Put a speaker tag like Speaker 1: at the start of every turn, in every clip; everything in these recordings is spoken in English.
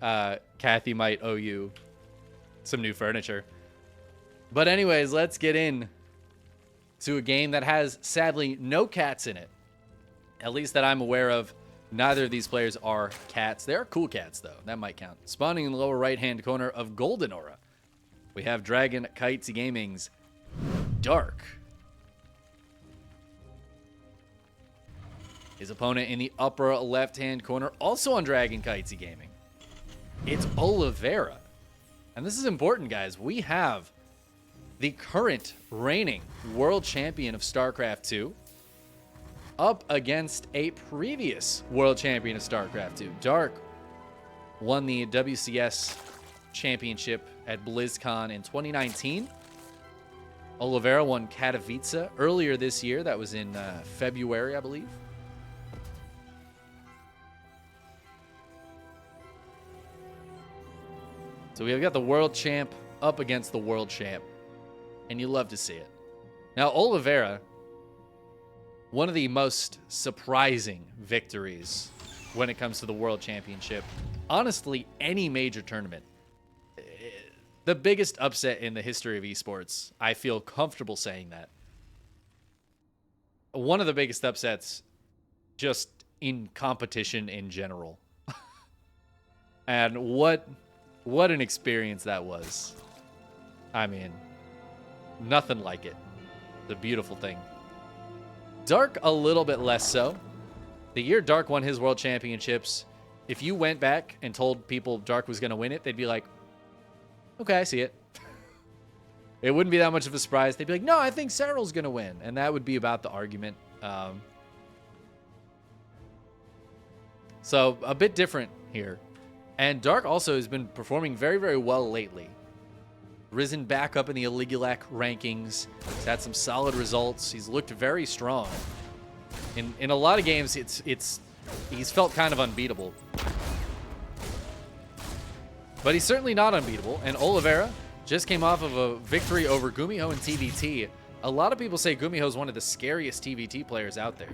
Speaker 1: Kathy might owe you some new furniture. But anyways, let's get in to a game that has, sadly, no cats in it. At least that I'm aware of. Neither of these players are cats. They are cool cats, though. That might count. Spawning in the lower right-hand corner of Golden Aura, we have Dragon Katowice Gaming's Dark. His opponent in the upper left-hand corner, also on Dragon Katowice Gaming, it's Oliveira. And this is important, guys. We have the current reigning world champion of StarCraft 2 up against a previous world champion of StarCraft 2. Dark won the WCS championship at Blizzcon in 2019. Oliveira won Katowice earlier this year. That was in February, I believe. So we've got the world champ up against the world champ. And you love to see it. Now, Oliveira, one of the most surprising victories when it comes to the World Championship. Honestly, any major tournament. The biggest upset in the history of esports. I feel comfortable saying that. One of the biggest upsets just in competition in general. And what an experience that was. I mean, nothing like it. The beautiful thing. Dark, a little bit less so. The year Dark won his world championships, if you went back and told people Dark was going to win it, they'd be like, okay, I see it. It wouldn't be that much of a surprise. They'd be like, no, I think Cyril's going to win. And that would be about the argument. So a bit different here. And Dark also has been performing very, very well lately. Risen back up in the Aligulac rankings. He's had some solid results. He's looked very strong. In a lot of games, he's felt kind of unbeatable. But he's certainly not unbeatable. And Oliveira just came off of a victory over Gumiho in TVT. A lot of people say Gumiho is one of the scariest TVT players out there.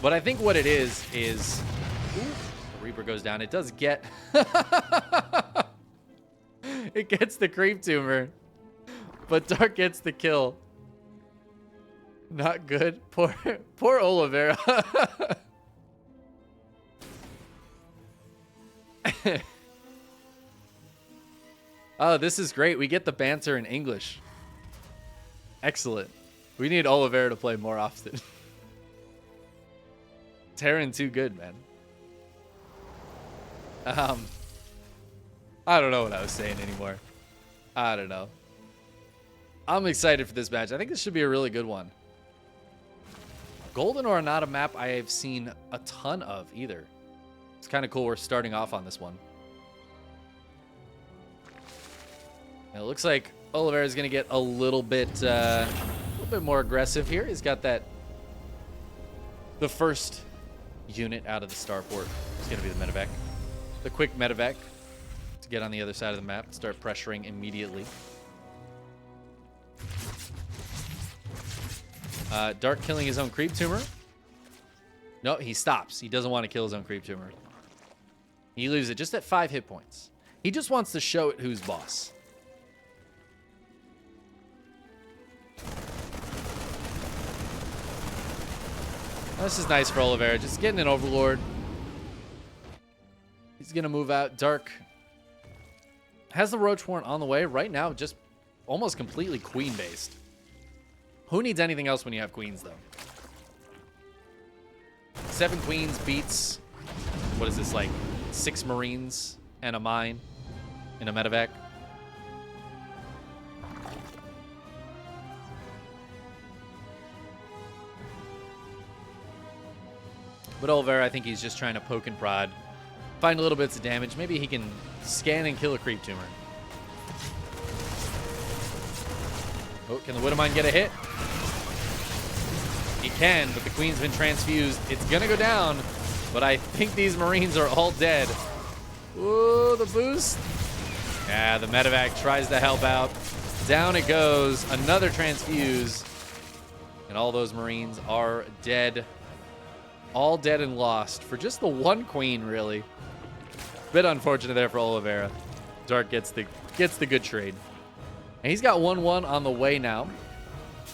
Speaker 1: But I think what it is... Ooh, the Reaper goes down. It does get... It gets the creep tumor, but Dark gets the kill. Not good. Poor Oliveira. Oh, this is great. We get the banter in English. Excellent. We need Oliveira to play more often. Terran too good, man. I don't know what I was saying anymore. I don't know. I'm excited for this match. I think this should be a really good one. Golden Aura, not a map I have seen a ton of either. It's kind of cool we're starting off on this one. And it looks like Oliveira is going to get a little bit more aggressive here. He's got the first unit out of the starport. It's going to be the medevac. The quick medevac. Get on the other side of the map and start pressuring immediately. Dark killing his own creep tumor. No, he stops. He doesn't want to kill his own creep tumor. He leaves it just at 5 hit points. He just wants to show it who's boss. This is nice for Oliveira. Just getting an Overlord. He's going to move out. Dark has the Roach Warrant on the way right now, just almost completely queen-based. Who needs anything else when you have queens, though? 7 queens beats, what is this, like 6 marines and a mine in a medevac? But Oliveira, I think he's just trying to poke and prod. Find little bits of damage. Maybe he can scan and kill a creep tumor. Oh, can the Widowmine get a hit? He can, but the Queen's been transfused. It's going to go down, but I think these Marines are all dead. Ooh, the boost. Yeah, the medevac tries to help out. Down it goes. Another transfuse. And all those Marines are dead. All dead and lost for just the one Queen, really. Bit unfortunate there for Oliveira. Dark gets the good trade. And he's got 1-1 on the way now.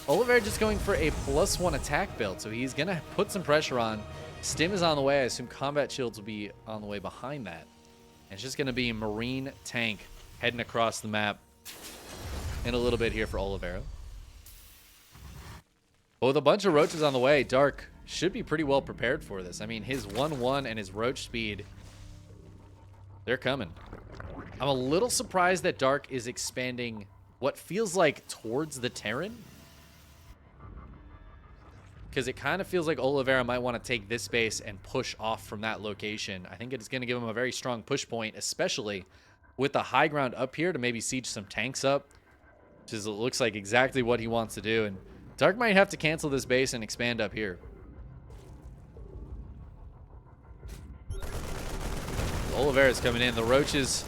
Speaker 1: Oliveira just going for a +1 attack build, so he's going to put some pressure on. Stim is on the way. I assume combat shields will be on the way behind that. And it's just going to be Marine tank heading across the map in a little bit here for Oliveira. But with a bunch of roaches on the way, Dark should be pretty well prepared for this. I mean, his 1-1 and his roach speed, they're coming. I'm a little surprised that Dark is expanding what feels like towards the Terran, because it kind of feels like Oliveira might want to take this base and push off from that location. I think it's going to give him a very strong push point, especially with the high ground up here to maybe siege some tanks up, which is, it looks like exactly what he wants to do. And Dark might have to cancel this base and expand up here. Oliveira's coming in. The roaches,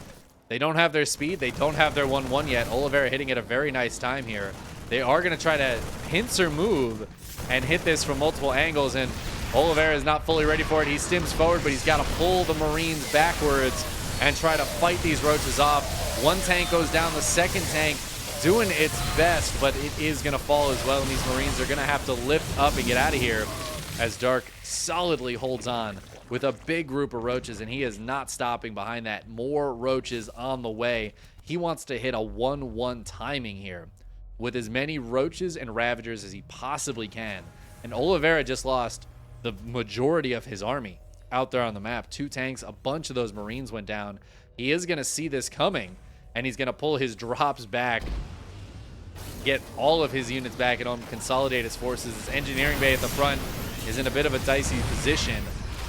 Speaker 1: they don't have their speed. They don't have their 1-1 yet. Oliveira hitting at a very nice time here. They are going to try to pincer move and hit this from multiple angles, and Oliveira is not fully ready for it. He stims forward, but he's got to pull the Marines backwards and try to fight these roaches off. One tank goes down, the second tank doing its best, but it is going to fall as well, and these Marines are going to have to lift up and get out of here as Dark solidly holds on with a big group of roaches, and he is not stopping behind that. More roaches on the way. He wants to hit a 1-1 timing here with as many roaches and ravagers as he possibly can. And Oliveira just lost the majority of his army out there on the map. 2 tanks, a bunch of those Marines went down. He is going to see this coming, and he's going to pull his drops back, get all of his units back at home, consolidate his forces. His engineering bay at the front is in a bit of a dicey position.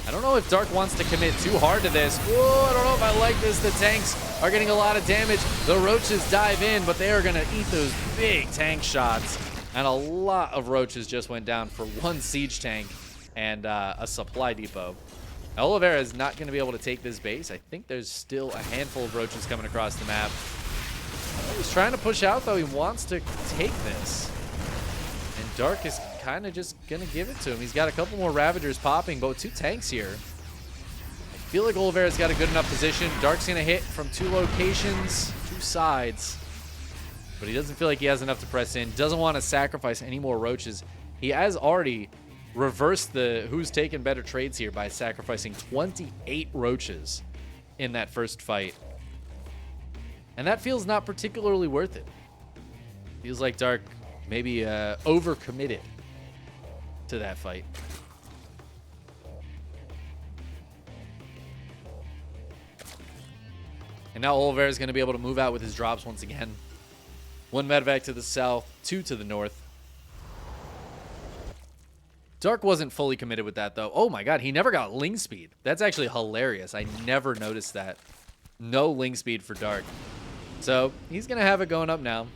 Speaker 1: I don't know if Dark wants to commit too hard to this. Whoa, I don't know if I like this. The tanks are getting a lot of damage. The roaches dive in, but they are going to eat those big tank shots. And a lot of roaches just went down for 1 siege tank and a supply depot. Oliveira is not going to be able to take this base. I think there's still a handful of roaches coming across the map. He's trying to push out, though. He wants to take this. And Dark is kind of just going to give it to him. He's got a couple more Ravagers popping, but with 2 tanks here, I feel like Oliveira's got a good enough position. Dark's going to hit from 2 locations, 2 sides, but he doesn't feel like he has enough to press in. Doesn't want to sacrifice any more roaches. He has already reversed the who's taken better trades here by sacrificing 28 roaches in that first fight. And that feels not particularly worth it. Feels like Dark maybe overcommitted to that fight. And now Oliveira is going to be able to move out with his drops once again. 1 medevac to the south, 2 to the north. Dark wasn't fully committed with that, though. Oh my god, he never got Ling speed. That's actually hilarious. I never noticed that. No Ling speed for Dark. So he's going to have it going up now.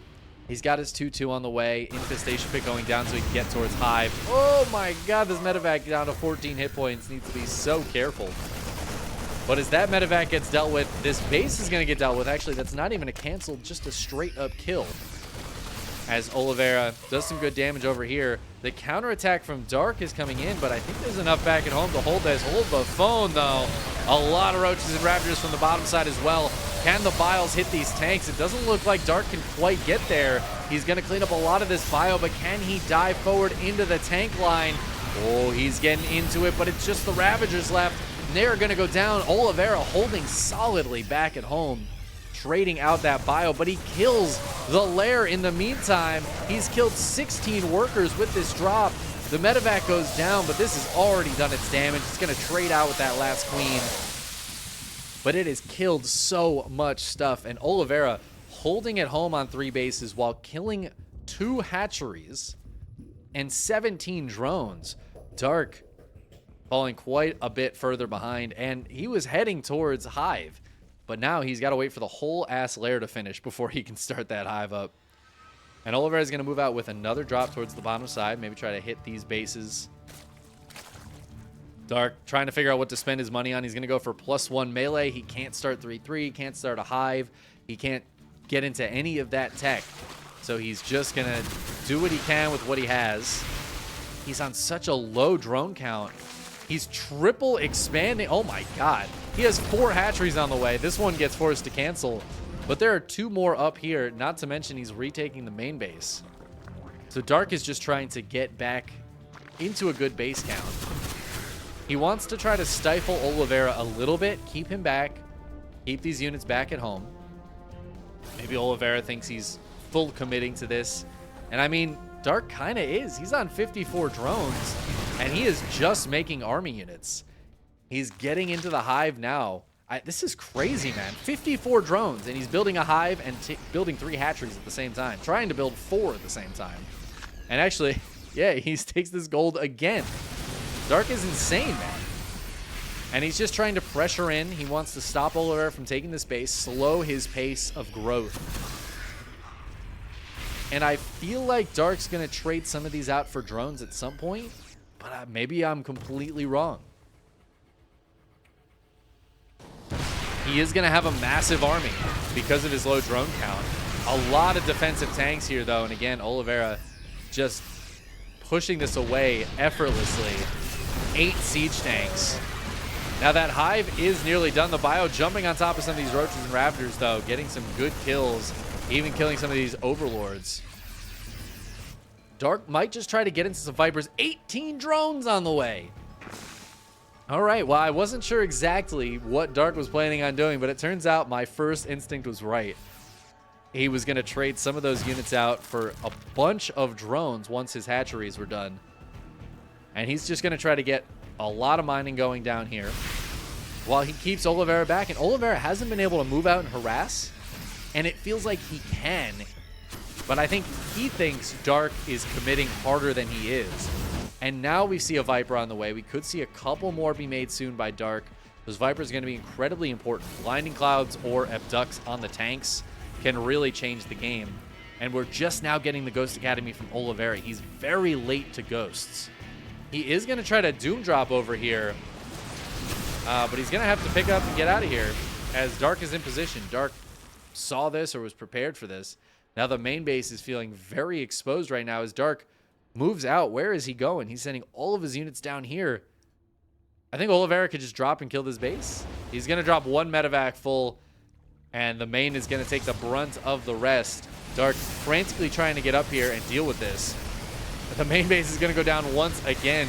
Speaker 1: He's got his 2-2 on the way. Infestation pit going down so he can get towards Hive. Oh my god, this medevac down to 14 hit points. Needs to be so careful. But as that medevac gets dealt with, this base is going to get dealt with. Actually, that's not even a cancel, just a straight up kill. As Oliveira does some good damage over here. The counterattack from Dark is coming in, but I think there's enough back at home to hold this. Hold the phone, though. A lot of roaches and Ravagers from the bottom side as well. Can the bios hit these tanks? It doesn't look like Dark can quite get there. He's going to clean up a lot of this bio, but can he dive forward into the tank line? Oh, he's getting into it, but it's just the Ravagers left. They're going to go down. Oliveira holding solidly back at home, trading out that bio, but he kills the lair in the meantime. He's killed 16 workers with this drop. The medevac goes down, but this has already done its damage. It's going to trade out with that last queen. But it has killed so much stuff, and Oliveira holding it home on 3 bases while killing 2 hatcheries and 17 drones. Dark falling quite a bit further behind, and he was heading towards Hive. But now he's got to wait for the whole ass lair to finish before he can start that Hive up. And Oliveira is going to move out with another drop towards the bottom side. Maybe try to hit these bases. Dark trying to figure out what to spend his money on. He's going to go for +1 melee. He can't start 3-3. He can't start a Hive. He can't get into any of that tech. So he's just going to do what he can with what he has. He's on such a low drone count. He's triple expanding. Oh my god. He has 4 hatcheries on the way. This one gets forced to cancel. But there are 2 more up here, not to mention he's retaking the main base. So Dark is just trying to get back into a good base count. He wants to try to stifle Oliveira a little bit, keep him back, keep these units back at home. Maybe Oliveira thinks he's full committing to this. And I mean, Dark kind of is. He's on 54 drones, and he is just making army units. He's getting into the hive now. This is crazy, man. 54 drones, and he's building a hive and building 3 hatcheries at the same time. Trying to build 4 at the same time. And actually, yeah, he takes this gold again. Dark is insane, man. And he's just trying to pressure in. He wants to stop Oliveira from taking this base, slow his pace of growth. And I feel like Dark's going to trade some of these out for drones at some point, but maybe I'm completely wrong. He is going to have a massive army because of his low drone count. A lot of defensive tanks here, though. And again, Oliveira just pushing this away effortlessly. 8 siege tanks. Now that hive is nearly done. The bio jumping on top of some of these roaches and raptors, though, getting some good kills, even killing some of these overlords. Dark might just try to get into some vipers. 18 drones on the way. All right, well, I wasn't sure exactly what Dark was planning on doing, but it turns out my first instinct was right. He was going to trade some of those units out for a bunch of drones once his hatcheries were done. And he's just going to try to get a lot of mining going down here while he keeps Oliveira back. And Oliveira hasn't been able to move out and harass, and it feels like he can. But I think he thinks Dark is committing harder than he is. And now we see a Viper on the way. We could see a couple more be made soon by Dark. Those Vipers are going to be incredibly important. Blinding Clouds or Abducts on the tanks can really change the game. And we're just now getting the Ghost Academy from Oliveira. He's very late to Ghosts. He is going to try to Doom Drop over here. But he's going to have to pick up and get out of here as Dark is in position. Dark saw this or was prepared for this. Now the main base is feeling very exposed right now as Dark moves out. Where is he going? He's sending all of his units down here. I think Oliveira could just drop and kill this base. He's going to drop 1 medevac full, and the main is going to take the brunt of the rest. Dark frantically trying to get up here and deal with this. But the main base is going to go down once again.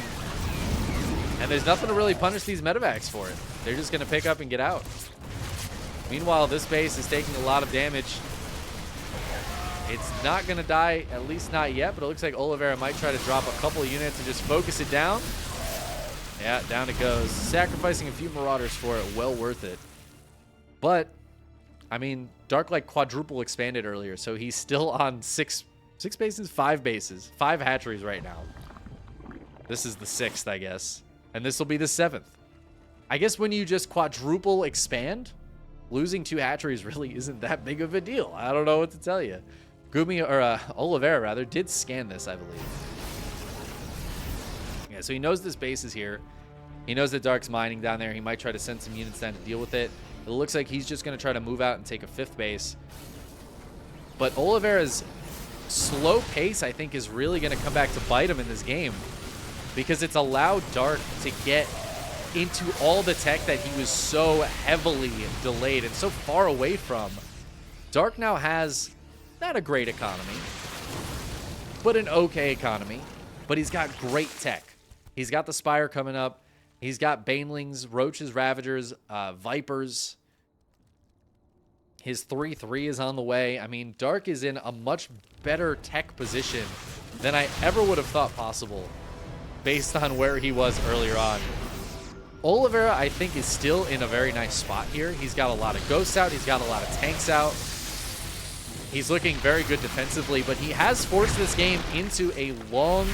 Speaker 1: And there's nothing to really punish these medevacs for it. They're just going to pick up and get out. Meanwhile, this base is taking a lot of damage. It's not going to die, at least not yet, but it looks like Oliveira might try to drop a couple of units and just focus it down. Yeah, down it goes. Sacrificing a few Marauders for it, well worth it. But, I mean, Dark like quadruple expanded earlier, so he's still on 5 bases, 5 hatcheries right now. This is the 6th, I guess. And this will be the 7th. I guess when you just quadruple expand, losing 2 hatcheries really isn't that big of a deal. I don't know what to tell you. Oliveira, rather, did scan this, I believe. Yeah, so he knows this base is here. He knows that Dark's mining down there. He might try to send some units down to deal with it. It looks like he's just going to try to move out and take a 5th base. But Oliveira's slow pace, I think, is really going to come back to bite him in this game, because it's allowed Dark to get into all the tech that he was so heavily delayed and so far away from. Dark now has not a great economy, but an okay economy. But he's got great tech. He's got the Spire coming up. He's got Banelings, Roaches, Ravagers, Vipers. His 3-3 is on the way. I mean, Dark is in a much better tech position than I ever would have thought possible based on where he was earlier on. Oliveira, I think, is still in a very nice spot here. He's got a lot of ghosts out. He's got a lot of tanks out. He's looking very good defensively, but he has forced this game into a long,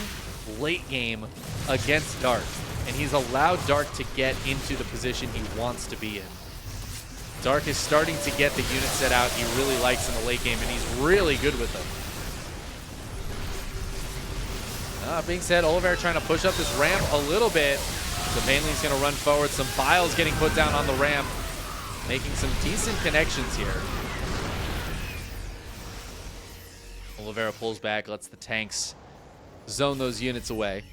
Speaker 1: late game against Dark. And he's allowed Dark to get into the position he wants to be in. Dark is starting to get the unit set out he really likes in the late game, and he's really good with them. Being said, Oliveira trying to push up this ramp a little bit. So Manley's going to run forward. Some biles getting put down on the ramp, making some decent connections here. Oliveira pulls back, lets the tanks zone those units away.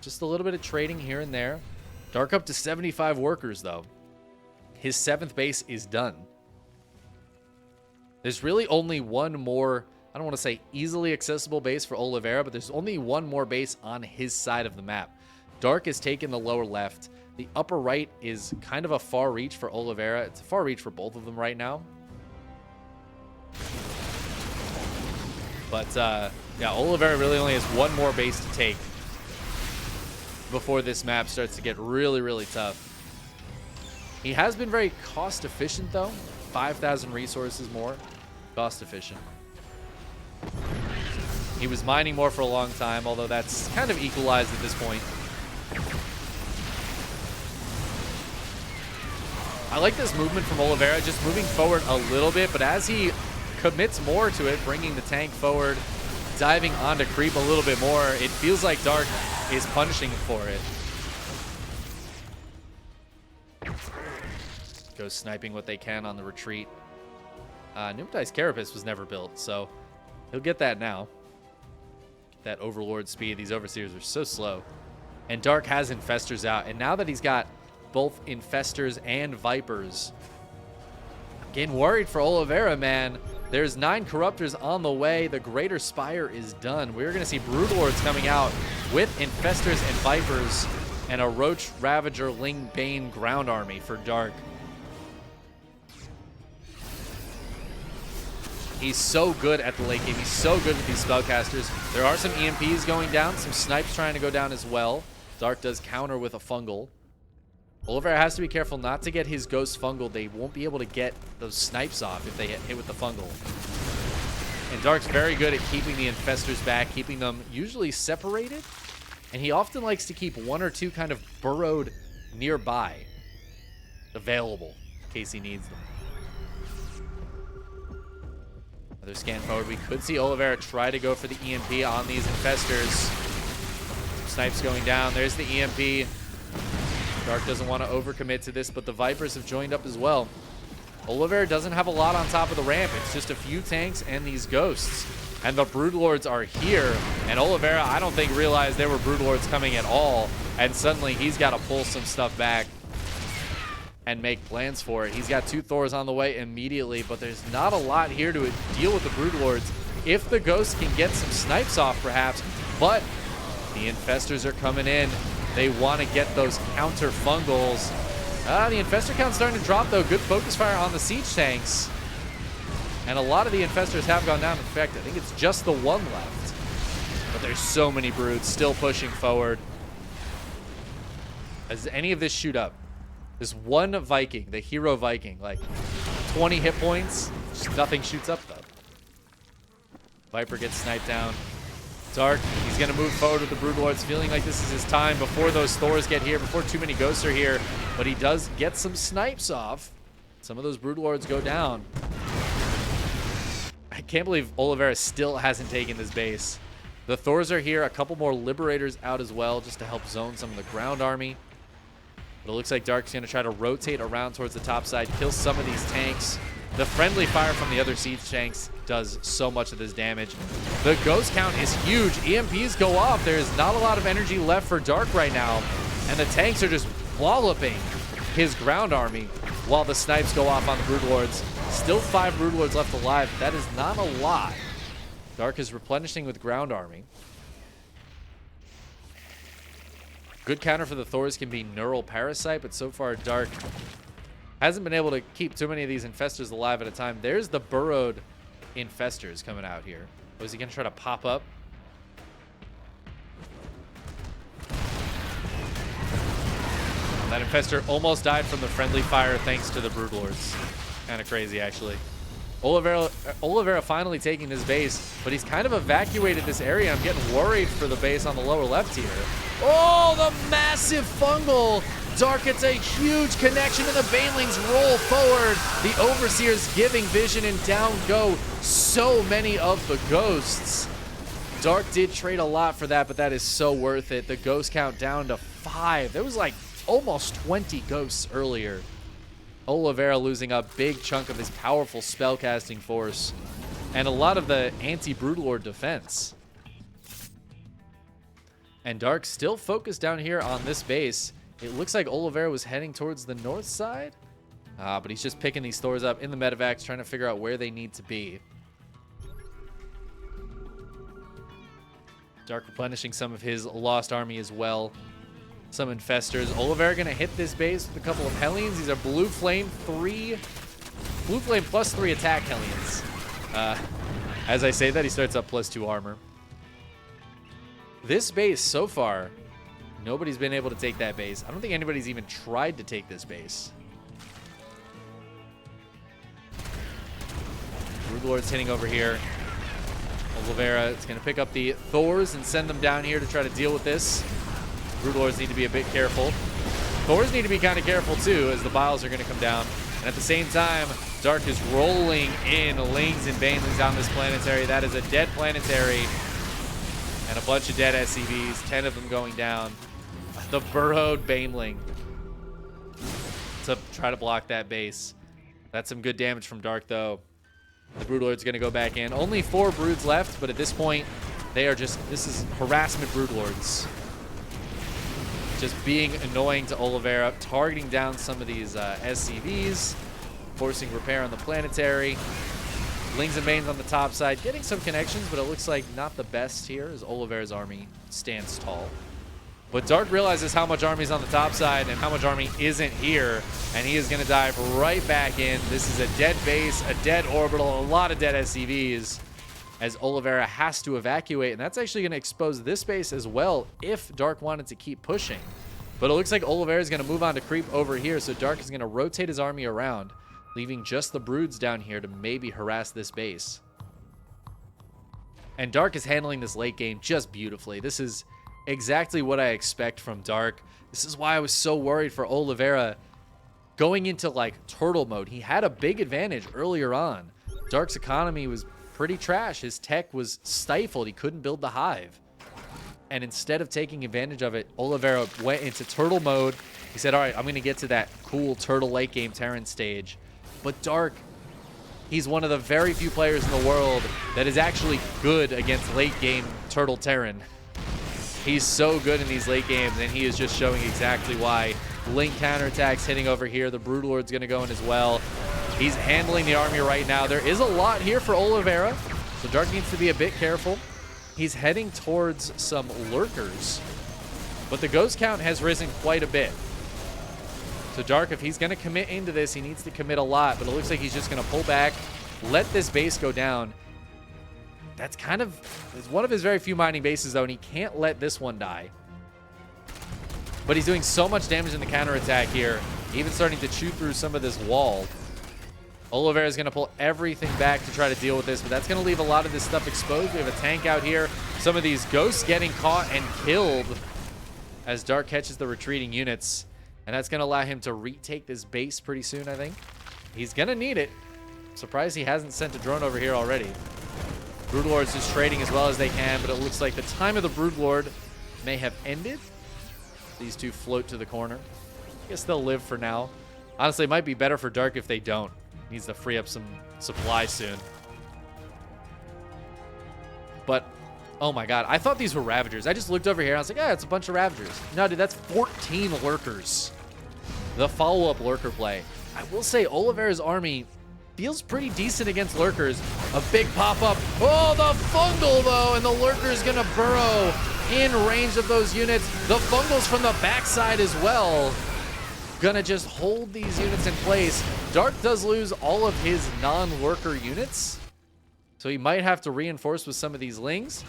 Speaker 1: Just a little bit of trading here and there. Dark up to 75 workers, though. His 7th base is done. There's really only one more, I don't want to say easily accessible base for Oliveira, but there's only one more base on his side of the map. Dark has taken the lower left. The upper right is kind of a far reach for Oliveira. It's a far reach for both of them right now. But, yeah, Oliveira really only has one more base to take before this map starts to get really, really tough. He has been very cost efficient, though. 5,000 resources more. Cost efficient. He was mining more for a long time, although that's kind of equalized at this point. I like this movement from Oliveira, just moving forward a little bit, but as he commits more to it, bringing the tank forward, diving onto creep a little bit more, it feels like Dark is punishing him for it. Goes sniping what they can on the retreat. Pneumatized Carapace was never built, so he'll get that now. Get that Overlord speed. These Overseers are so slow. And Dark has Infestors out, and now that he's got both Infestors and Vipers, I'm getting worried for Oliveira, man. There's 9 Corruptors on the way. The Greater Spire is done. We're going to see Broodlords coming out with Infestors and Vipers and a Roach, Ravager, Ling, Bane ground army for Dark. He's so good at the late game. He's so good with these spellcasters. There are some EMPs going down, some snipes trying to go down as well. Dark does counter with a fungal. Oliveira has to be careful not to get his ghost fungal. They won't be able to get those snipes off if they get hit with the fungal. And Dark's very good at keeping the Infestors back, keeping them usually separated. And he often likes to keep 1 or 2 kind of burrowed nearby, available in case he needs them. Another scan forward. We could see Oliveira try to go for the EMP on these Infestors. Some snipes going down. There's the EMP. Dark doesn't want to overcommit to this, but the Vipers have joined up as well. Oliveira doesn't have a lot on top of the ramp. It's just a few tanks and these ghosts. And the Broodlords are here. And Oliveira, I don't think, realized there were Broodlords coming at all. And suddenly he's got to pull some stuff back and make plans for it. He's got 2 Thors on the way immediately, but there's not a lot here to deal with the Broodlords. If the ghosts can get some snipes off, perhaps, but the Infestors are coming in. They want to get those counter fungals. The Infestor count's starting to drop, though. Good focus fire on the siege tanks. And a lot of the Infestors have gone down. In fact, I think it's just the 1 left. But there's so many Broods still pushing forward. Does any of this shoot up? There's 1 Viking, the hero Viking, like 20 hit points. Just nothing shoots up, though. Viper gets sniped down. Dark, he's going to move forward with the Broodlords, feeling like this is his time before those Thors get here, before too many ghosts are here. But he does get some snipes off. Some of those Broodlords go down. I can't believe Oliveira still hasn't taken this base. The Thors are here, a couple more Liberators out as well, just to help zone some of the ground army. But it looks like Dark's going to try to rotate around towards the top side, kill some of these tanks. The friendly fire from the other siege tanks does so much of this damage. The ghost count is huge. EMPs go off. There is not a lot of energy left for Dark right now. And the tanks are just walloping his ground army while the snipes go off on the Broodlords. Still 5 Broodlords left alive. That is not a lot. Dark is replenishing with ground army. Good counter for the Thors can be Neural Parasite, but so far Dark hasn't been able to keep too many of these Infestors alive at a time. There's the burrowed Infestors coming out here. Was he going to try to pop up? That Infestor almost died from the friendly fire thanks to the Broodlords. Kind of crazy, actually. Oliveira finally taking this base, but he's kind of evacuated this area. I'm getting worried for the base on the lower left here. Oh, the massive fungal! Dark gets a huge connection, and the Banelings roll forward. The Overseers giving vision, and down go so many of the ghosts. Dark did trade a lot for that, but that is so worth it. The ghost count down to 5. There was like almost 20 ghosts earlier. Oliveira losing a big chunk of his powerful spellcasting force and a lot of the anti-Broodlord defense. And Dark still focused down here on this base. It looks like Oliveira was heading towards the north side. But he's just picking these Thors up in the medevacs, trying to figure out where they need to be. Dark replenishing some of his lost army as well. Some infestors. Oliveira going to hit this base with a couple of Hellions. These are blue flame plus 3 attack Hellions. As I say that, he starts up plus 2 armor. This base so far, nobody's been able to take that base. I don't think anybody's even tried to take this base. Broodlord's hitting over here. Oliveira is going to pick up the Thors and send them down here to try to deal with this. Broodlords need to be a bit careful. Thors need to be kind of careful too, as the Biles are going to come down. And at the same time, Dark is rolling in Lings and Banelings on this planetary. That is a dead planetary and a bunch of dead SCVs, 10 of them going down. The burrowed Baneling to try to block that base. That's some good damage from Dark though. The Broodlord's going to go back in. Only 4 Broods left, but at this point, they are just, this is harassment Broodlords. Just being annoying to Oliveira, targeting down some of these SCVs, forcing repair on the planetary. Lings and Banes on the top side, getting some connections, but it looks like not the best here as Oliveira's army stands tall. But Dark realizes how much army's on the top side and how much army isn't here, and he is going to dive right back in. This is a dead base, a dead orbital, a lot of dead SCVs, as Oliveira has to evacuate, and that's actually going to expose this base as well if Dark wanted to keep pushing. But it looks like Oliveira is going to move on to creep over here, so Dark is going to rotate his army around, leaving just the Broods down here to maybe harass this base. And Dark is handling this late game just beautifully. This is exactly what I expect from Dark. This is why I was so worried for Oliveira going into like turtle mode. He had a big advantage earlier on. Dark's economy was pretty trash. His tech was stifled. He couldn't build the hive. And instead of taking advantage of it, Oliveira went into turtle mode. He said, all right, I'm going to get to that cool turtle late game Terran stage. But Dark, he's one of the very few players in the world that is actually good against late game turtle Terran. He's so good in these late games, and he is just showing exactly why. Link counterattacks hitting over here. The Broodlord's going to go in as well. He's handling the army right now. There is a lot here for Oliveira, so Dark needs to be a bit careful. He's heading towards some lurkers, but the ghost count has risen quite a bit. So Dark, if he's going to commit into this, he needs to commit a lot, but it looks like he's just going to pull back, let this base go down. That's kind of, it's one of his very few mining bases though, and he can't let this one die. But he's doing so much damage in the counterattack here, even starting to chew through some of this wall. Oliveira is going to pull everything back to try to deal with this, but that's going to leave a lot of this stuff exposed. We have a tank out here. Some of these ghosts getting caught and killed as Dark catches the retreating units. And that's going to allow him to retake this base pretty soon, I think. He's going to need it. Surprised he hasn't sent a drone over here already. Broodlord's just trading as well as they can, but it looks like the time of the Broodlord may have ended. These two float to the corner. I guess they'll live for now. Honestly, it might be better for Dark if they don't. Needs to free up some supply soon. But, oh my god, I thought these were Ravagers. I just looked over here and I was like, yeah, it's a bunch of Ravagers. No, dude, that's 14 Lurkers. The follow-up Lurker play. I will say Oliveira's army feels pretty decent against Lurkers. A big pop-up. Oh, the Fungal, though, and the Lurker's going to burrow in range of those units. The Fungals from the backside as well. Gonna just hold these units in place. Dark does lose all of his non-lurker units, so he might have to reinforce with some of these Lings,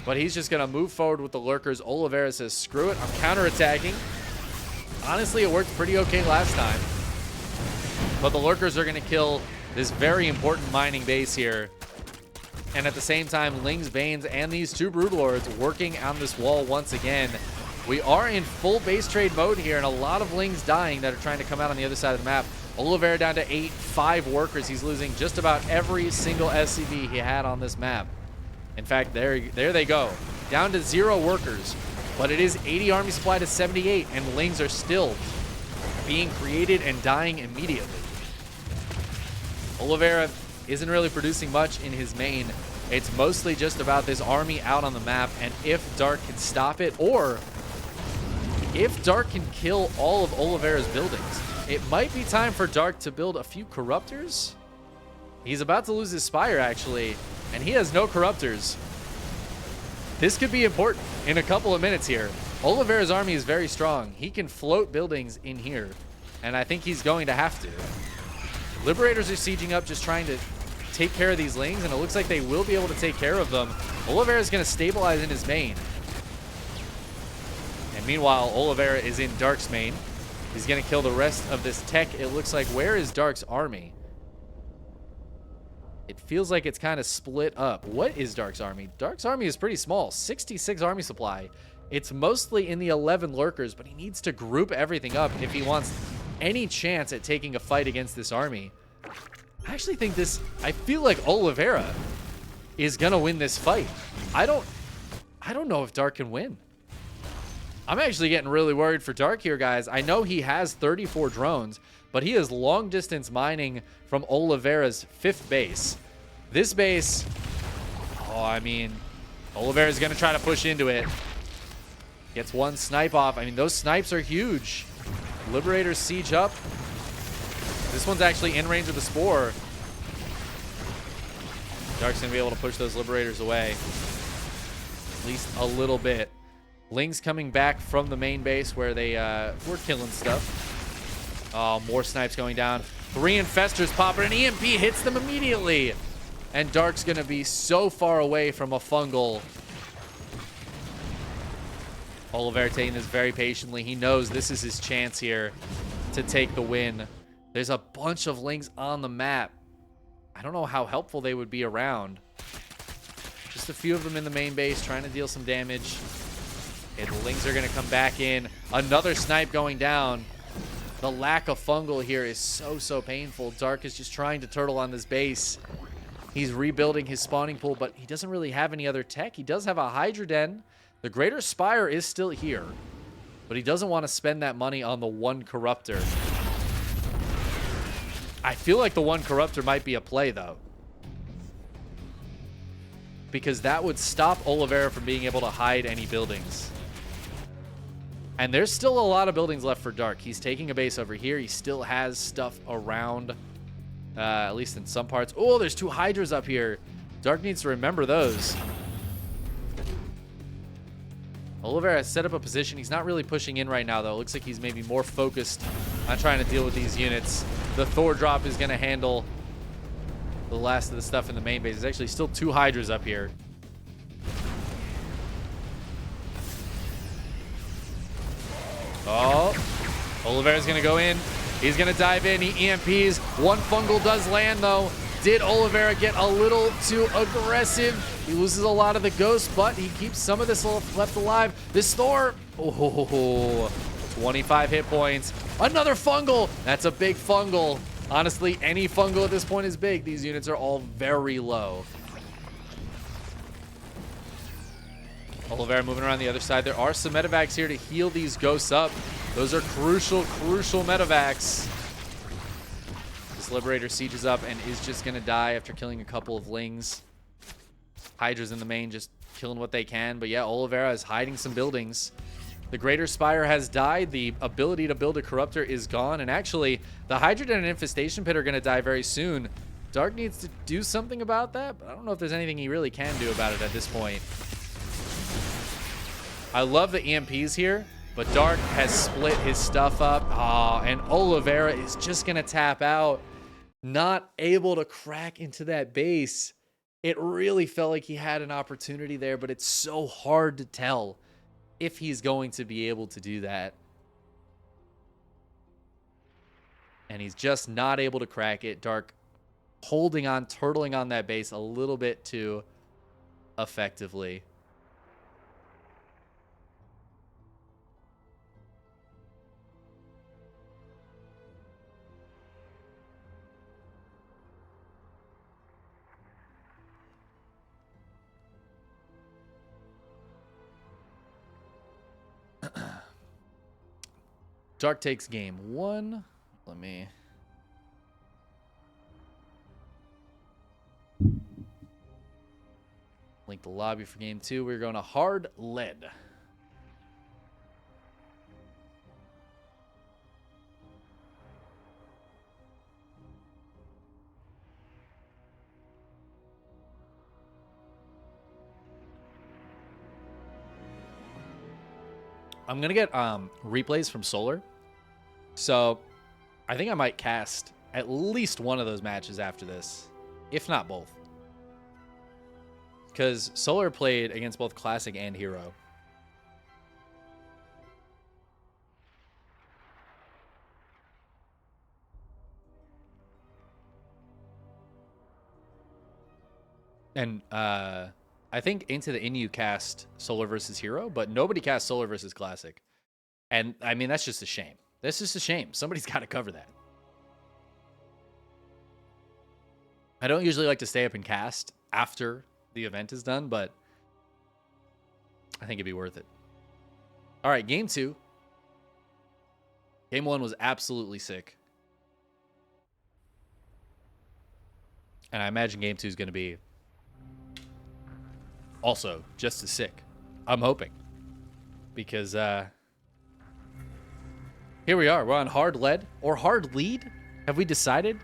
Speaker 1: but he's just gonna move forward with the lurkers. Oliveira says, screw it, I'm counterattacking. Honestly, it worked pretty okay last time, but the lurkers are gonna kill this very important mining base here. And at the same time, Lings, Banes, and these two Broodlords working on this wall once again. We are in full base trade mode here, and a lot of Lings dying that are trying to come out on the other side of the map. Oliveira down to 8, 5 workers. He's losing just about every single SCV he had on this map. In fact, there they go. Down to 0 workers. But it is 80 army supply to 78, and Lings are still being created and dying immediately. Oliveira isn't really producing much in his main. It's mostly just about this army out on the map, and if Dark can stop it, or if Dark can kill all of Oliveira's buildings, it might be time for Dark to build a few Corruptors. He's about to lose his Spire, actually, and he has no Corruptors. This could be important in a couple of minutes here. Oliveira's army is very strong. He can float buildings in here, and I think he's going to have to. Liberators are sieging up, just trying to take care of these Lings, and it looks like they will be able to take care of them. Oliveira's going to stabilize in his main. And meanwhile, Oliveira is in Dark's main. He's going to kill the rest of this tech. It looks like, where is Dark's army? It feels like it's kind of split up. What is Dark's army? Dark's army is pretty small. 66 army supply. It's mostly in the 11 lurkers, but he needs to group everything up if he wants any chance at taking a fight against this army. I actually think this... I feel like Oliveira is going to win this fight. I don't know if Dark can win. I'm actually getting really worried for Dark here, guys. I know he has 34 drones, but he is long distance mining from Oliveira's 5th base. This base, oh, I mean, Oliveira's going to try to push into it. Gets one snipe off. I mean, those snipes are huge. Liberators siege up. This one's actually in range of the Spore. Dark's going to be able to push those Liberators away. At least a little bit. Ling's coming back from the main base where they were killing stuff. Oh, more snipes going down. 3 Infestors pop, and an EMP hits them immediately. And Dark's going to be so far away from a fungal. Oliveira taking this very patiently. He knows this is his chance here to take the win. There's a bunch of Lings on the map. I don't know how helpful they would be around. Just a few of them in the main base trying to deal some damage. And the Lings are going to come back in. Another snipe going down. The lack of fungal here is so painful. Dark is just trying to turtle on this base. He's rebuilding his spawning pool, but he doesn't really have any other tech. He does have a Hydra Den. The Greater Spire is still here, but he doesn't want to spend that money on the one Corruptor. I feel like the one Corruptor might be a play, though, because that would stop Oliveira from being able to hide any buildings. And there's still a lot of buildings left for Dark. He's taking a base over here. He still has stuff around, at least in some parts. Oh, there's 2 Hydras up here. Dark needs to remember those. Oliveira has set up a position. He's not really pushing in right now, though. It looks like he's maybe more focused on trying to deal with these units. The Thor drop is going to handle the last of the stuff in the main base. There's actually still 2 Hydras up here. Oh, Oliveira's going to go in. He's going to dive in. He EMPs. One fungal does land, though. Did Oliveira get a little too aggressive? He loses a lot of the ghosts, but he keeps some of this left alive. This Thor, oh, 25 hit points. Another fungal. That's a big fungal. Honestly, any fungal at this point is big. These units are all very low. Oliveira moving around the other side. There are some medevacs here to heal these ghosts up. Those are crucial medevacs. This Liberator sieges up and is just going to die after killing a couple of Lings. Hydra's in the main just killing what they can. But yeah, Oliveira is hiding some buildings. The Greater Spire has died. The ability to build a Corruptor is gone. And actually, the Hydra and Infestation Pit are going to die very soon. Dark needs to do something about that, but I don't know if there's anything he really can do about it at this point. I love the EMPs here, but Dark has split his stuff up. Ah, and Oliveira is just going to tap out. Not able to crack into that base. It really felt like he had an opportunity there, but it's so hard to tell if he's going to be able to do that. And he's just not able to crack it. Dark holding on, turtling on that base a little bit too effectively. Dark takes game 1. Let me... link the lobby for game 2. We're going to hard lead. I'm going to get replays from Solar. So I think I might cast at least one of those matches after this, if not both. Because Solar played against both Classic and Hero. And I think Into the Inu cast Solar versus Hero, but nobody cast Solar versus Classic. And I mean, that's just a shame. That's just a shame. Somebody's got to cover that. I don't usually like to stay up and cast after the event is done, but I think it'd be worth it. All right, game 2. Game 1 was absolutely sick. And I imagine game 2 is going to be also just as sick. I'm hoping. Because here we are. We're on hard lead or hard lead. Have we decided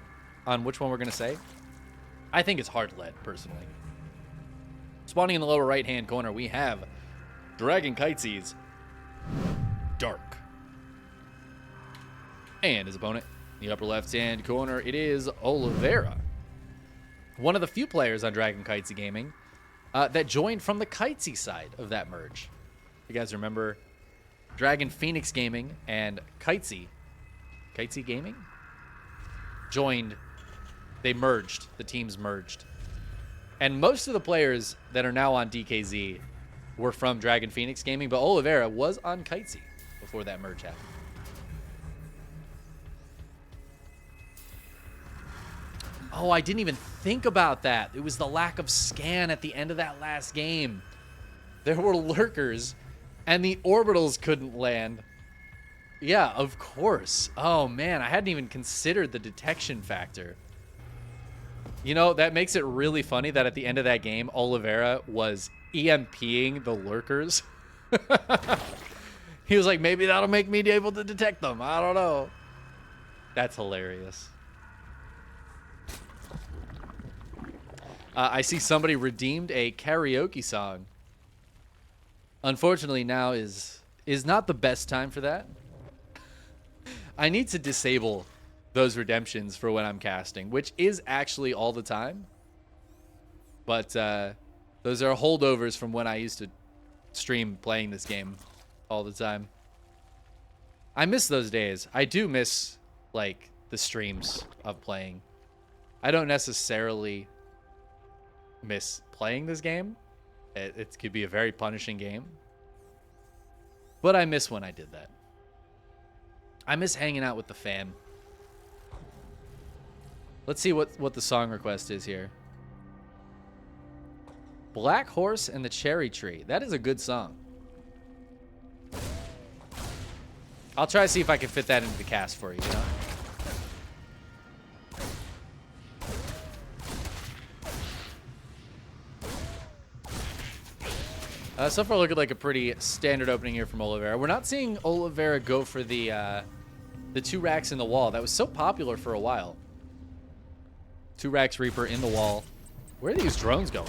Speaker 1: on which one we're going to say? I think it's hard lead, personally. Spawning in the lower right-hand corner, we have Dragon Kitese's Dark. And his opponent, in the upper left-hand corner, it is Oliveira. One of the few players on Dragon Kitesy Gaming that joined from the Kitesy side of that merge. You guys remember Dragon Phoenix Gaming and Kitesy Gaming joined. They merged. The teams merged. And most of the players that are now on DKZ were from Dragon Phoenix Gaming, but Oliveira was on Kitesy before that merge happened. Oh, I didn't even think about that. It was the lack of scan at the end of that last game. There were lurkers, and the orbitals couldn't land. Yeah, of course. Oh, man, I hadn't even considered the detection factor. You know, that makes it really funny that at the end of that game, Oliveira was EMPing the lurkers. He was like, maybe that'll make me able to detect them. I don't know. That's hilarious. I see somebody redeemed a karaoke song. Unfortunately, now is not the best time for that. I need to disable those redemptions for when I'm casting, which is actually all the time. But those are holdovers from when I used to stream playing this game all the time. I miss those days. I do miss, like, the streams of playing. I don't necessarily miss playing this game. It could be a very punishing game. But I miss when I did that. I miss hanging out with the fam. Let's see what the song request is here. Black Horse and the Cherry Tree. That is a good song. I'll try to see if I can fit that into the cast for you, you know? So far looking like a pretty standard opening here from Oliveira. We're not seeing Oliveira go for the 2 racks in the wall. That was so popular for a while. 2 racks Reaper in the wall. Where are these drones going?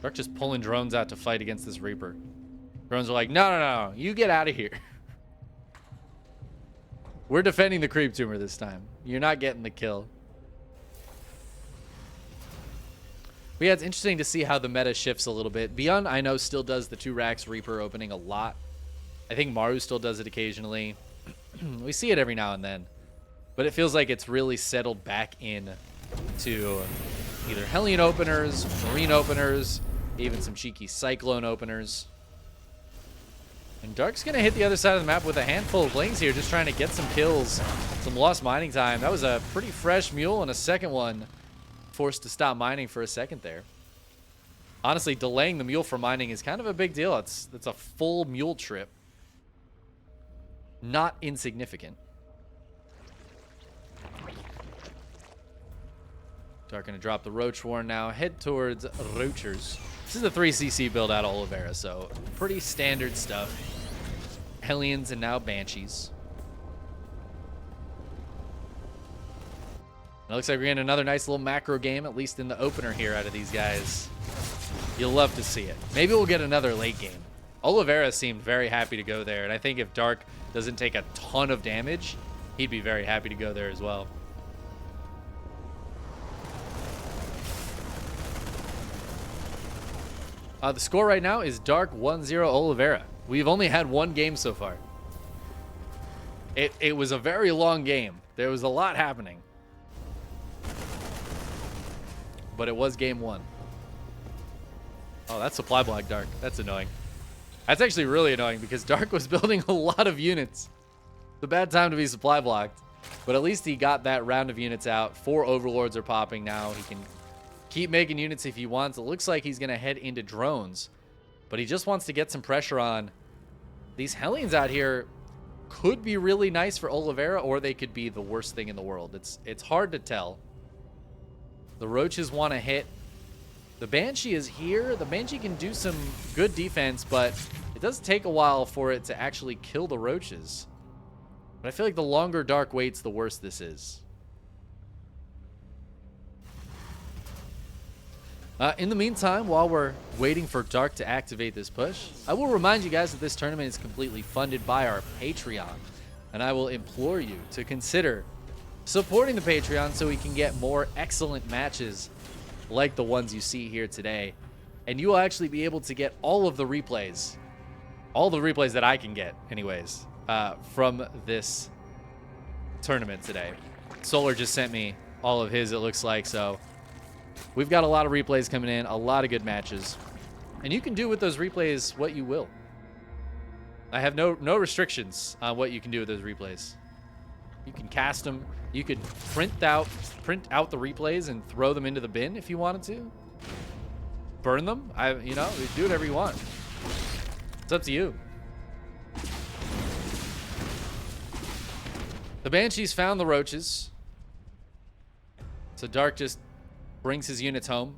Speaker 1: Dark just pulling drones out to fight against this Reaper. Drones are like, no, you get out of here. We're defending the creep tumor this time. You're not getting the kill. But yeah, it's interesting to see how the meta shifts a little bit. Beyond, I know, still does the 2 racks Reaper opening a lot. I think Maru still does it occasionally. We see it every now and then. But it feels like it's really settled back in to either Hellion openers, Marine openers, even some cheeky Cyclone openers. And Dark's going to hit the other side of the map with a handful of lanes here, just trying to get some kills, some lost mining time. That was a pretty fresh mule, and a second one forced to stop mining for a second there. Honestly, delaying the mule for mining is kind of a big deal. It's a full mule trip. Not insignificant. Dark gonna drop the Roach Warren now. Head towards Roachers. This is a 3cc build out of Oliveira, so pretty standard stuff. Hellions and now Banshees. It looks like we're getting another nice little macro game, at least in the opener here, out of these guys. You'll love to see it. Maybe we'll get another late game. Oliveira seemed very happy to go there, and I think if Dark doesn't take a ton of damage, he'd be very happy to go there as well. The score right now is Dark 1-0 Oliveira. We've only had one game so far. It was a very long game. There was a lot happening. But it was game one. Oh, that's supply block Dark. That's annoying. That's actually really annoying because Dark was building a lot of units. It's a bad time to be supply blocked. But at least he got that round of units out. 4 overlords are popping now. He can keep making units if he wants. It looks like he's going to head into drones. But he just wants to get some pressure on. These Hellions out here could be really nice for Oliveira, or they could be the worst thing in the world. It's hard to tell. The Roaches want to hit. The Banshee is here. The Banshee can do some good defense, but it does take a while for it to actually kill the Roaches. But I feel like the longer Dark waits, the worse this is. In the meantime, while we're waiting for Dark to activate this push, I will remind you guys that this tournament is completely funded by our Patreon. And I will implore you to consider supporting the Patreon so we can get more excellent matches like the ones you see here today. And you will actually be able to get all of the replays. All the replays that I can get, anyways, from this tournament today. Solar just sent me all of his, it looks like, so we've got a lot of replays coming in, a lot of good matches. And you can do with those replays what you will. I have no restrictions on what you can do with those replays. You can cast them. You could print out the replays and throw them into the bin if you wanted to. Burn them. You do whatever you want. It's up to you. The Banshees found the Roaches. So Dark just brings his units home.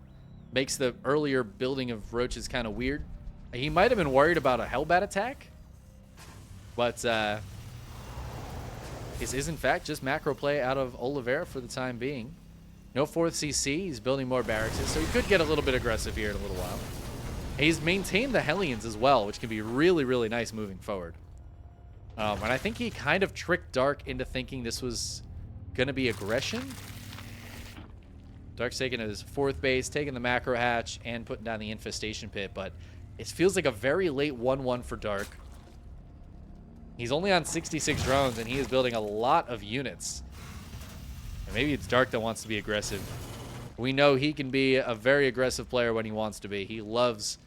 Speaker 1: Makes the earlier building of Roaches kind of weird. He might have been worried about a Hellbat attack. But this is, in fact, just macro play out of Oliveira for the time being. No 4th CC. He's building more barracks, so he could get a little bit aggressive here in a little while. And he's maintained the Hellions as well, which can be really, really nice moving forward. And I think he kind of tricked Dark into thinking this was going to be aggression. Dark's taking his 4th base, taking the macro hatch, and putting down the infestation pit, but it feels like a very late 1-1 for Dark. He's only on 66 drones, and he is building a lot of units. And maybe it's Dark that wants to be aggressive. We know he can be a very aggressive player when he wants to be. He loves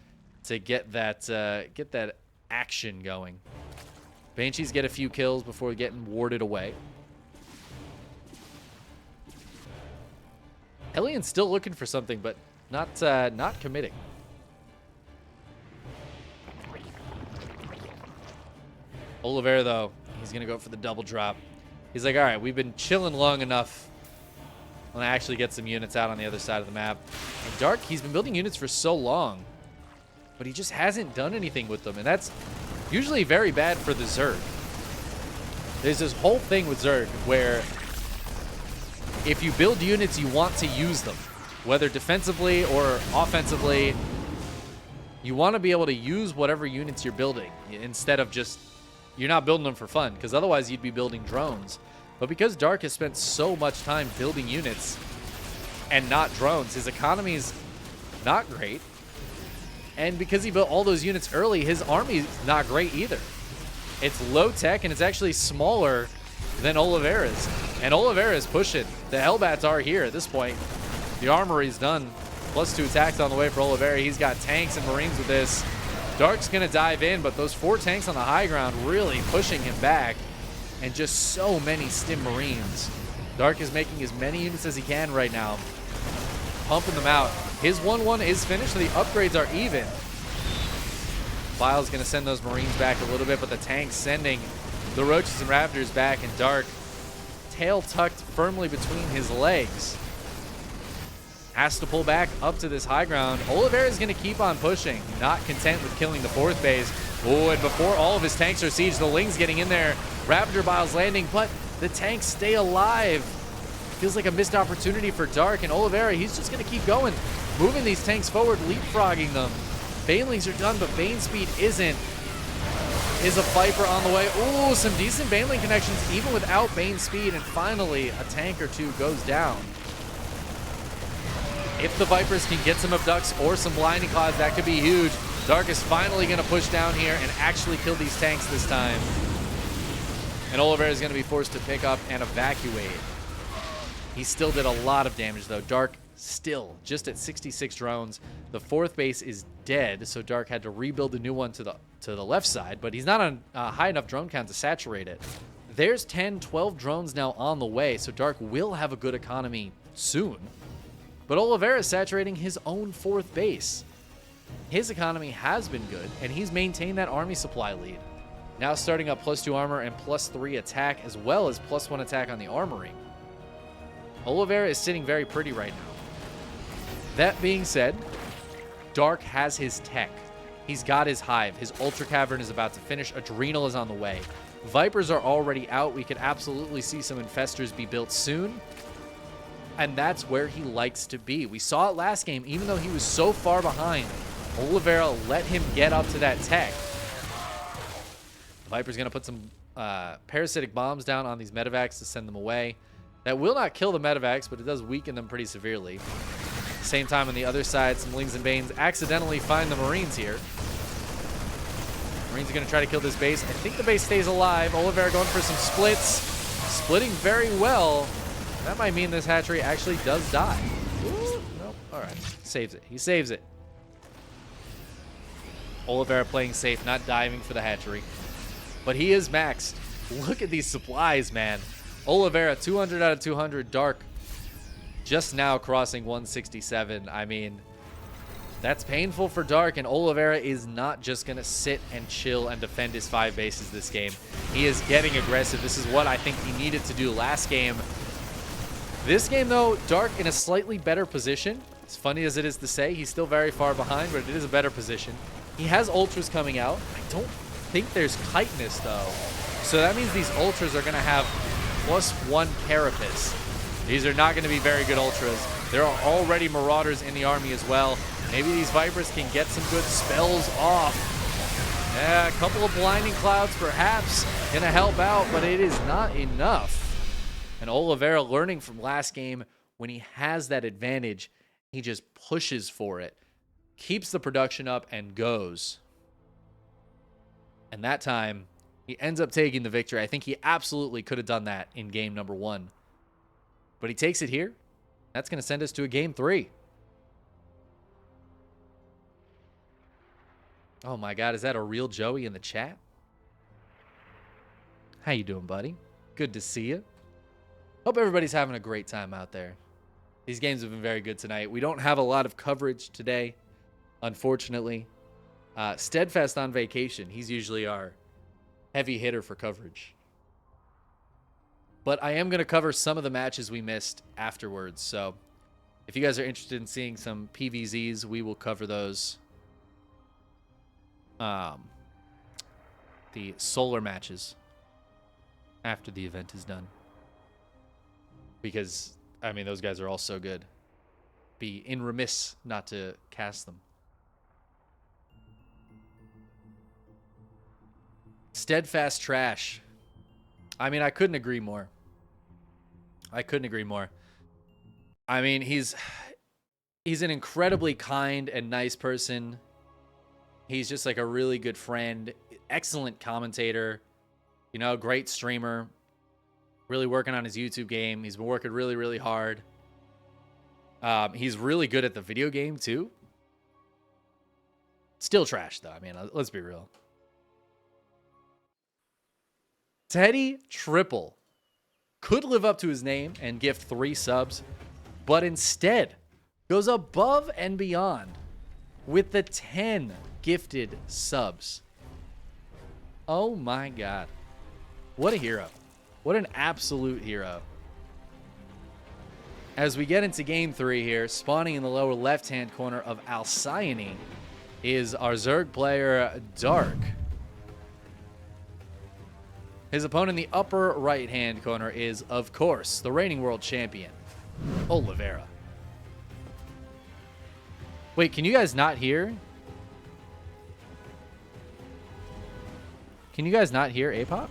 Speaker 1: to get that action going. Banshees get a few kills before getting warded away. Hellion's still looking for something, but not committing. Oliveira, though, he's going to go for the double drop. He's like, all right, we've been chilling long enough. I'm going to actually get some units out on the other side of the map. And Dark, he's been building units for so long, but he just hasn't done anything with them. And that's usually very bad for the Zerg. There's this whole thing with Zerg where if you build units, you want to use them. Whether defensively or offensively, you want to be able to use whatever units you're building instead of just... You're not building them for fun, because otherwise you'd be building drones. But because Dark has spent so much time building units and not drones, his economy's not great. And because he built all those units early, his army's not great either. It's low tech, and it's actually smaller than Oliveira's. And Oliveira's pushing. The Hellbats are here at this point. The armory's done. +2 attacks on the way for Oliveira. He's got tanks and Marines with this. Dark's going to dive in, but those 4 tanks on the high ground really pushing him back. And just so many Stim Marines. Dark is making as many units as he can right now. Pumping them out. His 1-1 is finished, so the upgrades are even. File's going to send those Marines back a little bit, but the tank's sending the Roaches and Raptors back, and Dark, tail tucked firmly between his legs, has to pull back up to this high ground. Oliveira is going to keep on pushing, not content with killing the 4th base. Oh, and before all of his tanks are sieged, the Ling's getting in there. Ravager Bile's landing, but the tanks stay alive. Feels like a missed opportunity for Dark, and Oliveira, he's just going to keep going, moving these tanks forward, leapfrogging them. Banelings are done, but Bane speed isn't. Is a Viper on the way. Ooh, some decent Baneling connections, even without Bane speed, and finally a tank or two goes down. If the Vipers can get some abducts or some blinding clouds, that could be huge. Dark is finally going to push down here and actually kill these tanks this time. And Oliveira is going to be forced to pick up and evacuate. He still did a lot of damage, though. Dark still just at 66 drones. The 4th base is dead, so Dark had to rebuild a new one to the left side, but he's not on high enough drone count to saturate it. There's 10, 12 drones now on the way, so Dark will have a good economy soon. But Oliveira is saturating his own 4th base. His economy has been good, and he's maintained that army supply lead. Now starting up +2 armor and +3 attack, as well as +1 attack on the armory. Oliveira is sitting very pretty right now. That being said, Dark has his tech. He's got his hive. His Ultra Cavern is about to finish. Adrenal is on the way. Vipers are already out. We could absolutely see some Infestors be built soon. And that's where he likes to be. We saw it last game, even though he was so far behind. Oliveira let him get up to that tech. Viper's going to put some parasitic bombs down on these medevacs to send them away. That will not kill the medevacs, but it does weaken them pretty severely. Same time on the other side, some Lings and Banes accidentally find the Marines here. Marines are going to try to kill this base. I think the base stays alive. Oliveira going for some splits. Splitting very well. That might mean this hatchery actually does die. Ooh, nope. All right. Saves it. He saves it. Oliveira playing safe, not diving for the hatchery. But he is maxed. Look at these supplies, man. Oliveira, 200 out of 200. Dark just now crossing 167. I mean, that's painful for Dark, and Oliveira is not just going to sit and chill and defend his 5 bases this game. He is getting aggressive. This is what I think he needed to do last game. This game, though, Dark in a slightly better position. As funny as it is to say, he's still very far behind, but it is a better position. He has Ultras coming out. I don't think there's Chitinous, though. So that means these Ultras are going to have +1 Carapace. These are not going to be very good Ultras. There are already Marauders in the army as well. Maybe these Vipers can get some good spells off. Yeah, a couple of Blinding Clouds perhaps going to help out, but it is not enough. And Oliveira, learning from last game, when he has that advantage, he just pushes for it, keeps the production up, and goes. And that time, he ends up taking the victory. I think he absolutely could have done that in game number 1. But he takes it here. That's going to send us to a game 3. Oh my God, is that a real Joey in the chat? How you doing, buddy? Good to see you. Hope everybody's having a great time out there. These games have been very good tonight. We don't have a lot of coverage today, unfortunately. Steadfast on vacation. He's usually our heavy hitter for coverage. But I am going to cover some of the matches we missed afterwards. So if you guys are interested in seeing some PVZs, we will cover those. The solar matches after the event is done. Because, I mean, those guys are all so good. Be in remiss not to cast them. Steadfast trash. I mean, I couldn't agree more. I couldn't agree more. I mean, he's an incredibly kind and nice person. He's just like a really good friend. Excellent commentator. You know, great streamer. Really working on his YouTube game. He's been working really, really hard. He's really good at the video game, too. Still trash, though. I mean, let's be real. Teddy Triple could live up to his name and gift 3 subs, but instead goes above and beyond with the 10 gifted subs. Oh my God. What a hero. What an absolute hero. as we get into game 3 here, spawning in the lower left-hand corner of Alcyone is our Zerg player, Dark. His opponent in the upper right-hand corner is, of course, the reigning world champion, Oliveira. Wait, can you guys not hear? Can you guys not hear Apop?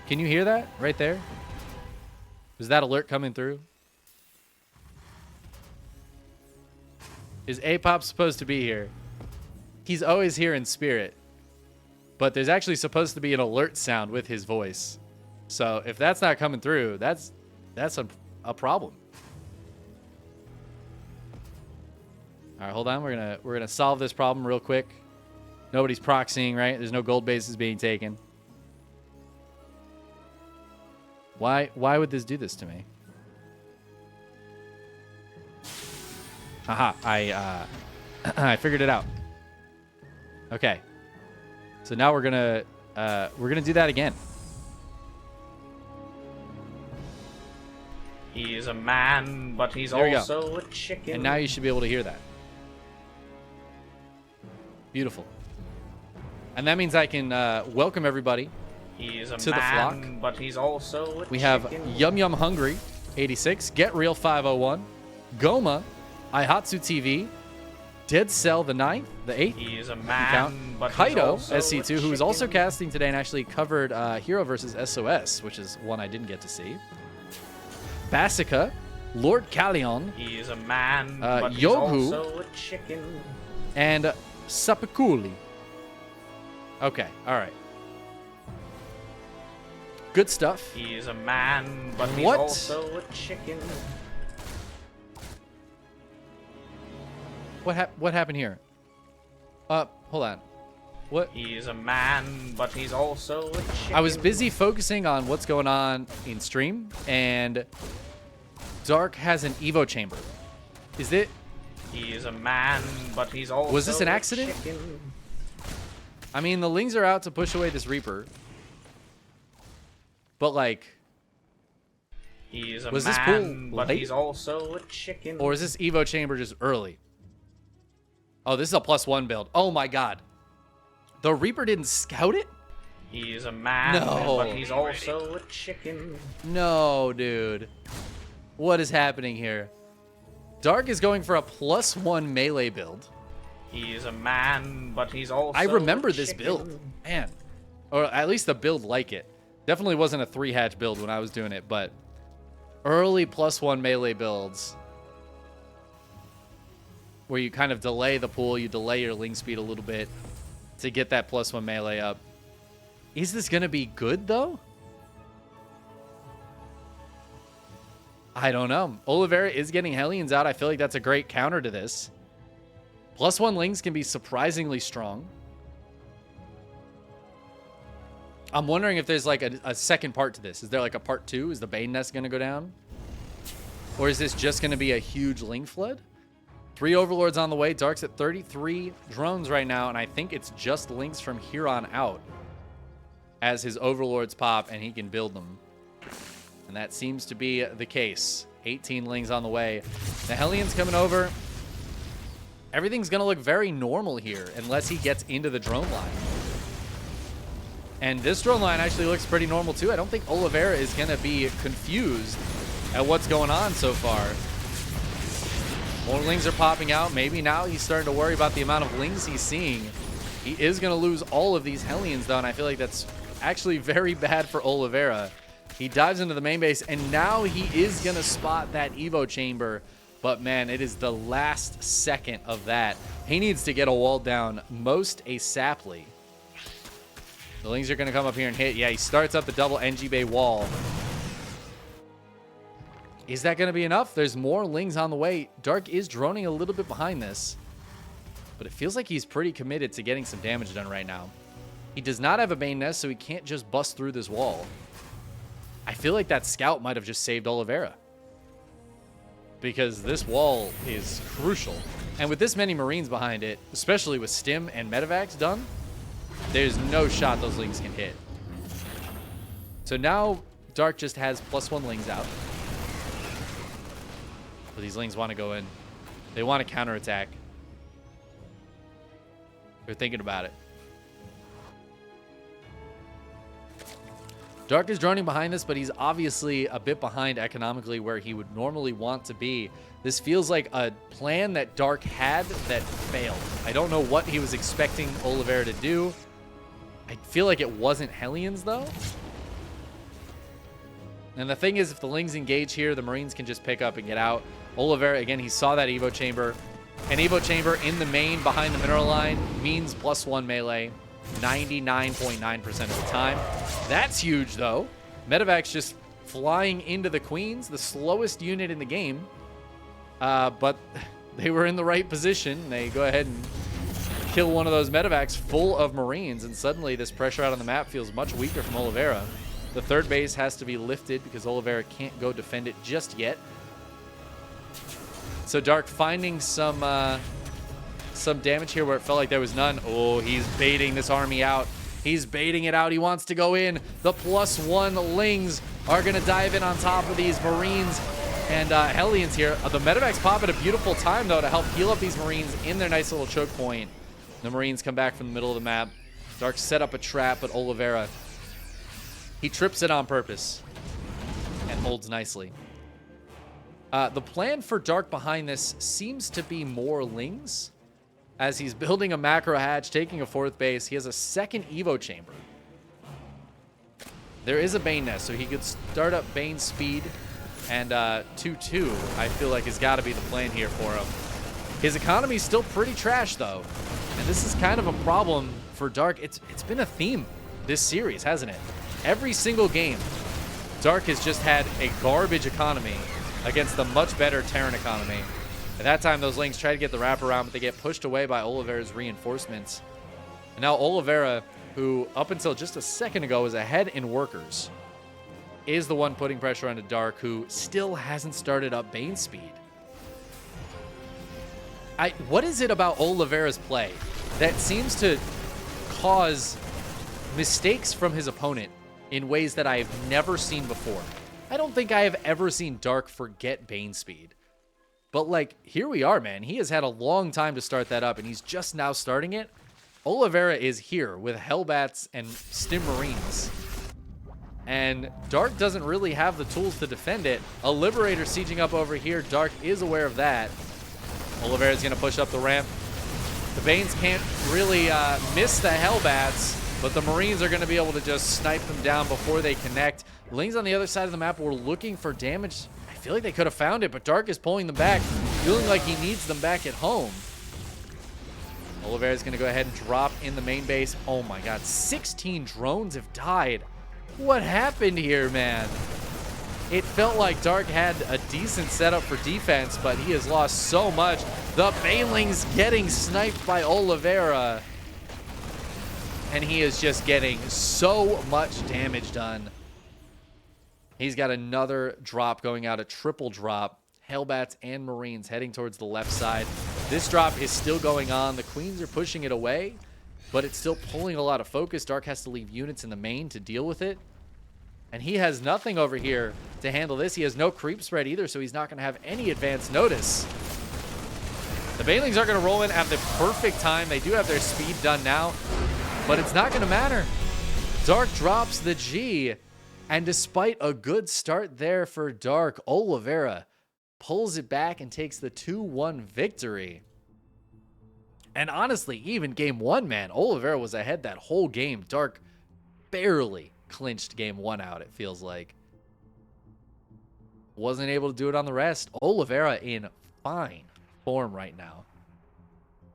Speaker 1: Can you hear that right there? Was that alert coming through? Is Apop supposed to be here? He's always here in spirit. But there's actually supposed to be an alert sound with his voice. So if that's not coming through, that's a problem. All right, hold on. We're gonna solve this problem real quick. Nobody's proxying, right? There's no gold bases being taken. Why would this do this to me? Haha, I figured it out. Okay. So now we're gonna do that again.
Speaker 2: He is a man, but he's also a chicken.
Speaker 1: And now you should be able to hear that. Beautiful. And that means I can welcome everybody
Speaker 2: he is a
Speaker 1: to
Speaker 2: man,
Speaker 1: the flock.
Speaker 2: But he's also a
Speaker 1: we
Speaker 2: chicken.
Speaker 1: have Yum Yum Hungry 86, Get Real 501, Goma, Ihatsu TV, Dead Cell the 9th, the 8th.
Speaker 2: He is a man, but
Speaker 1: Kaido
Speaker 2: he's also
Speaker 1: SC2, who is also casting today and actually covered Hero vs SOS, which is one I didn't get to see. Basica, Lord Callion.
Speaker 2: He is a man, but he's
Speaker 1: Yogu,
Speaker 2: also a chicken.
Speaker 1: And Sapakuli. Okay, all right. Good stuff.
Speaker 2: He is a man, but he's
Speaker 1: What?
Speaker 2: also a chicken.
Speaker 1: What happened here? Hold on. What?
Speaker 2: He is a man, but he's also a chicken.
Speaker 1: I was busy focusing on what's going on in stream, and Dark has an Evo chamber. Is it?
Speaker 2: He is a man, but he's also
Speaker 1: Was this an accident?
Speaker 2: a chicken.
Speaker 1: I mean, the Lings are out to push away this Reaper. But, like,
Speaker 2: He is a
Speaker 1: was this
Speaker 2: man,
Speaker 1: pool
Speaker 2: but
Speaker 1: late?
Speaker 2: he's also a chicken.
Speaker 1: Or is this Evo chamber just early? Oh, this is a +1 build. Oh, my God. The Reaper didn't scout it?
Speaker 2: He is a man,
Speaker 1: No.
Speaker 2: but he's also a chicken.
Speaker 1: No, dude. What is happening here? Dark is going for a +1 melee build.
Speaker 2: He is a man, but he's also
Speaker 1: I remember
Speaker 2: a
Speaker 1: this
Speaker 2: chicken.
Speaker 1: build. Man. Or at least the build like it. Definitely wasn't a 3-hatch build when I was doing it, but early +1 melee builds where you kind of delay the pool, you delay your Ling speed a little bit to get that +1 melee up. Is this going to be good, though? I don't know. Oliveira is getting Hellions out. I feel like that's a great counter to this. +1 Lings can be surprisingly strong. I'm wondering if there's like a second part to this. Is there like a part 2? Is the Bane Nest going to go down? Or is this just going to be a huge Ling flood? 3 Overlords on the way. Dark's at 33 drones right now, and I think it's just Lings from here on out as his Overlords pop and he can build them. And that seems to be the case. 18 Lings on the way. The Hellions coming over. Everything's going to look very normal here unless he gets into the drone line. And this drone line actually looks pretty normal too. I don't think Oliveira is going to be confused at what's going on so far. More Lings are popping out. Maybe now he's starting to worry about the amount of Lings he's seeing. He is going to lose all of these Hellions though, and I feel like that's actually very bad for Oliveira. He dives into the main base, and now he is going to spot that Evo chamber. But, man, it is the last second of that. He needs to get a wall down most ASAPly. The Lings are going to come up here and hit. Yeah, he starts up the double NG Bay wall. Is that going to be enough? There's more Lings on the way. Dark is droning a little bit behind this. But it feels like he's pretty committed to getting some damage done right now. He does not have a Bane Nest, so he can't just bust through this wall. I feel like that scout might have just saved Oliveira, because this wall is crucial. And with this many Marines behind it, especially with Stim and Medivacs done, there's no shot those Lings can hit. So now Dark just has +1 Lings out. But these Lings want to go in. They want to counterattack. They're thinking about it. Dark is droning behind this, but he's obviously a bit behind economically where he would normally want to be. This feels like a plan that Dark had that failed. I don't know what he was expecting Oliveira to do. I feel like it wasn't Hellions, though. And the thing is, if the Lings engage here, the Marines can just pick up and get out. Oliveira, again, he saw that Evo Chamber. An Evo Chamber in the main behind the mineral line means +1 melee 99.9% of the time. That's huge, though. Medevacs just flying into the Queens, the slowest unit in the game. But they were in the right position. They go ahead and kill one of those Medevacs full of Marines, and suddenly this pressure out on the map feels much weaker from Oliveira. The third base has to be lifted because Oliveira can't go defend it just yet. So Dark finding some damage here where it felt like there was none. Oh, he's baiting this army out. He's baiting it out. He wants to go in. The +1 Lings are going to dive in on top of these Marines and Hellions here. The Medevacs pop at a beautiful time, though, to help heal up these Marines in their nice little choke point. The Marines come back from the middle of the map. Dark set up a trap, but Oliveira, he trips it on purpose and holds nicely. The plan for Dark behind this seems to be more Lings. As he's building a macro hatch, taking a 4th base, he has a 2nd Evo Chamber. There is a Bane nest, so he could start up Bane speed, and 2-2, I feel like, has got to be the plan here for him. His economy's still pretty trash, though, and this is kind of a problem for Dark. It's been a theme this series, hasn't it? Every single game, Dark has just had a garbage economy against the much better Terran economy. At that time, those Lings try to get the wraparound, but they get pushed away by Oliveira's reinforcements. And now Oliveira, who up until just a second ago was ahead in workers, is the one putting pressure onto Dark, who still hasn't started up Bane speed. What is it about Oliveira's play that seems to cause mistakes from his opponent in ways that I have never seen before? I don't think I have ever seen Dark forget Bane speed. But, like, here we are, man. He has had a long time to start that up, and he's just now starting it. Oliveira is here with Hellbats and Stim Marines. And Dark doesn't really have the tools to defend it. A Liberator sieging up over here. Dark is aware of that. Oliveira's going to push up the ramp. The Banes can't really miss the Hellbats, but the Marines are going to be able to just snipe them down before they connect. Lings on the other side of the map were looking for damage. I feel like they could have found it, but Dark is pulling them back, feeling like he needs them back at home. Oliveira's going to go ahead and drop in the main base. Oh my god, 16 drones have died. What happened here, man? It felt like Dark had a decent setup for defense, but he has lost so much. The Banelings getting sniped by Oliveira. And he is just getting so much damage done. He's got another drop going out, a triple drop. Hellbats and Marines heading towards the left side. This drop is still going on. The Queens are pushing it away, but it's still pulling a lot of focus. Dark has to leave units in the main to deal with it. And he has nothing over here to handle this. He has no creep spread either, so he's not going to have any advance notice. The Banelings are going to roll in at the perfect time. They do have their speed done now, but it's not going to matter. Dark drops the G. And despite a good start there for Dark, Oliveira pulls it back and takes the 2-1 victory. And honestly, even game 1, man, Oliveira was ahead that whole game. Dark barely clinched game 1 out, it feels like. Wasn't able to do it on the rest. Oliveira in fine form right now.